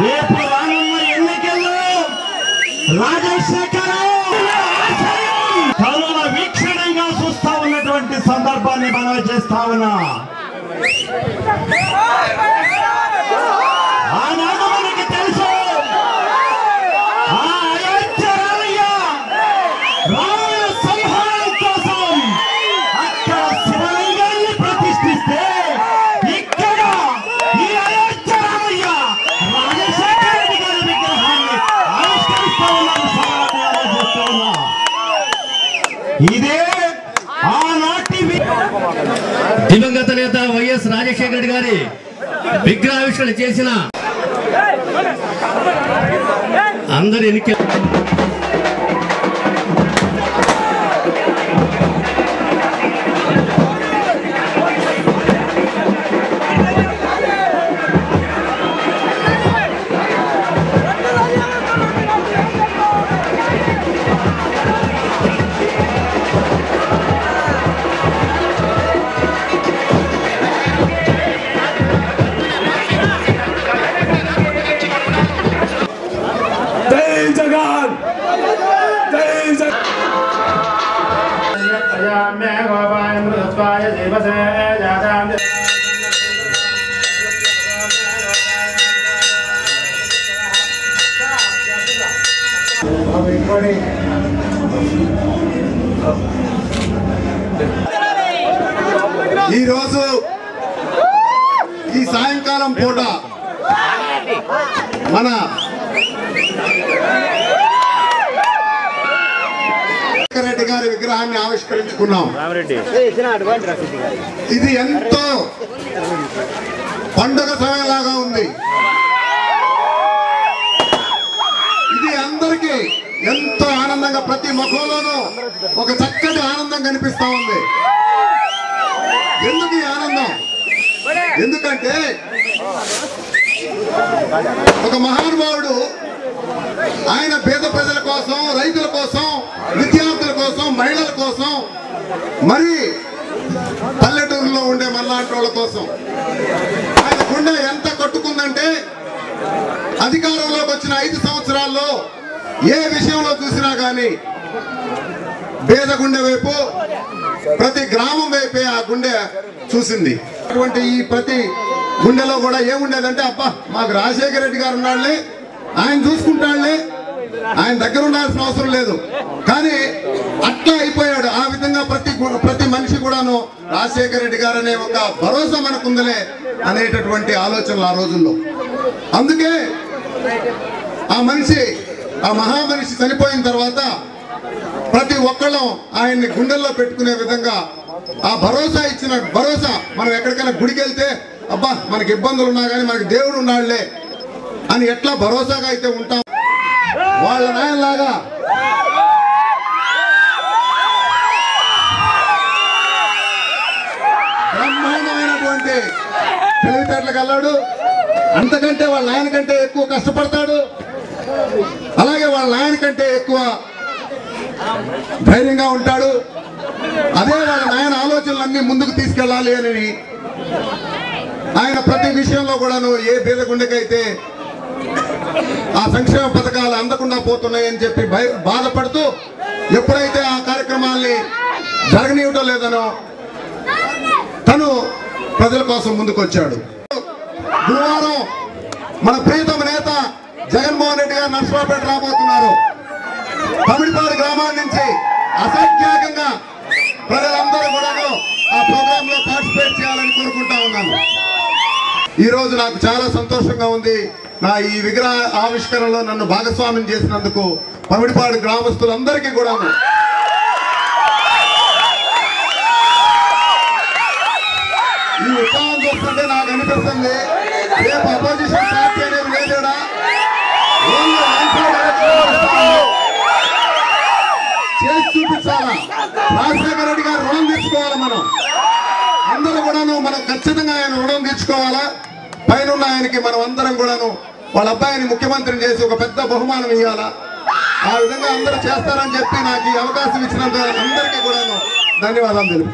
రేపు రానున్న ఎన్నికల్లో రాజశేఖర కనుల వీక్షణంగా చూస్తా ఉన్నటువంటి సందర్భాన్ని మనం చేస్తా ఉన్నా. ఆనాడు మనకి తెలుసు అయోధ్య రామయ్య రావణ సంహారం కోసం అక్కడ శివలింగాన్ని ప్రతిష్ఠిస్తే ఇక్కడ ఈ అయోధ్య రామయ్య రాజశేఖర రెడ్డి గారి విగ్రహాన్ని ఆవిష్కరిస్తా ఉన్నాను. చేస్తా ఉన్నా ఇదే ఆనాటి దివంగత నేత వైఎస్ రాజశేఖర రెడ్డి గారి విగ్రహావిష్కరణ చేసిన అందరి ఎన్నిక ఈ రోజు ఈ సాయంకాలం పూట మన రెడ్డి గారి విగ్రహాన్ని ఆవిష్కరించుకున్నాం. ఇది ఎంతో పండుగ సమయంలాగా ఉంది. ఇది అందరికీ ఎంతో ఆనందంగా ప్రతి ముఖంలోనూ ఒక చక్కటి ఆనందం కనిపిస్తా ఉంది. ఎందుకు ఈ ఆనందం? ఎందుకంటే ఒక మహానుభావుడు ఆయన పేద ప్రజల కోసం, రైతుల కోసం, విద్యార్థుల కోసం, మహిళల కోసం, మరి పల్లెటూరులో ఉండే మల్లాంటి వాళ్ళ కోసం ఆయన గుండె ఎంత కొట్టుకుందంటే అధికారంలోకి వచ్చిన 5 సంవత్సరాల్లో ఏ విషయంలో చూసినా కానీ పేద గుండె వైపు, ప్రతి గ్రామం వైపే ఆ గుండె చూసింది. అటువంటి ఈ ప్రతి గుండెలో కూడా ఏముండేదంటే, అబ్బా మాకు రాజశేఖర రెడ్డి గారు ఉన్నాళ్ళే, ఆయన చూసుకుంటాళ్లే, ఆయన దగ్గర ఉండాల్సిన అవసరం లేదు. కానీ అట్లా అయిపోయాడు. ఆ విధంగా ప్రతి మనిషి కూడాను రాజశేఖర రెడ్డి గారు అనే ఒక భరోసా మనకుందలే అనేటటువంటి ఆలోచనలు ఆ రోజుల్లో. అందుకే ఆ మహామనిషి చనిపోయిన తర్వాత ప్రతి ఒక్కళ్ళం ఆయన్ని గుండెల్లో పెట్టుకునే విధంగా ఆ భరోసా ఇచ్చిన భరోసా. మనం ఎక్కడికైనా గుడికి వెళ్తే అబ్బా మనకి ఇబ్బందులు ఉన్నా కానీ మనకి దేవుడు ఉన్నాళ్లే అని ఎట్లా భరోసాగా అయితే ఉంటాం, వాళ్ళ నాయనలాగా బ్రహ్మాండమైనటువంటి తెలివితేటలకు వెళ్ళాడు. అంతకంటే వాళ్ళ నాయన కంటే ఎక్కువ కష్టపడతాడు. అలాగే వాళ్ళ నాయన కంటే ఎక్కువ ధైర్యంగా ఉంటాడు. అదే వాళ్ళ నాయన ఆలోచనలన్నీ ముందుకు తీసుకెళ్ళాలి అని ఆయన ప్రతి విషయంలో కూడాను ఏ పేద గుండెకైతే ఆ సంక్షేమ పథకాలు అందకుండా పోతున్నాయని చెప్పి బాధపడుతూ ఎప్పుడైతే ఆ కార్యక్రమాల్ని జరగనివ్వటం లేదనో తను ప్రజల కోసం ముందుకు వచ్చాడు. గురువారం మన ప్రియతమ నేత జగన్మోహన్ రెడ్డి గారు నర్సరావుపేట రాబోతున్నారు. తమిళపాడు గ్రామాల నుంచి అసంఖ్యాకంగా ప్రజలందరూ కూడా ఆ ప్రోగ్రామ్ లో పార్టిసిపేట్ చేయాలని కోరుకుంటా ఉన్నాను. ఈ రోజు నాకు చాలా సంతోషంగా ఉంది. నా ఈ విగ్రహ ఆవిష్కరణలో నన్ను భాగస్వామ్యం చేసినందుకు పమిడిపాడు గ్రామస్తులందరికీ కూడా ఈ ఉత్సాహం చూస్తుంటే నాకు అనిపిస్తుంది, రేపు అపోజిషన్ పార్టీ అనేది లేదేడా, చేసి చూపించాలా. రాజశేఖర రెడ్డి గారు రుణం తీర్చుకోవాలి. అందరూ కూడాను మనం ఖచ్చితంగా ఆయన రుణం తీర్చుకోవాలా. పైన ఆయనకి మనం అందరం కూడాను వాళ్ళ అబ్బాయిని ముఖ్యమంత్రిని చేసి ఒక పెద్ద బహుమానం ఇవ్వాలా. ఆ విధంగా అందరూ చేస్తారని చెప్పి నాకు ఈ అవకాశం ఇచ్చినందుకు అందరికీ కూడాను ధన్యవాదాలు తెలుపుకుంటున్నాను.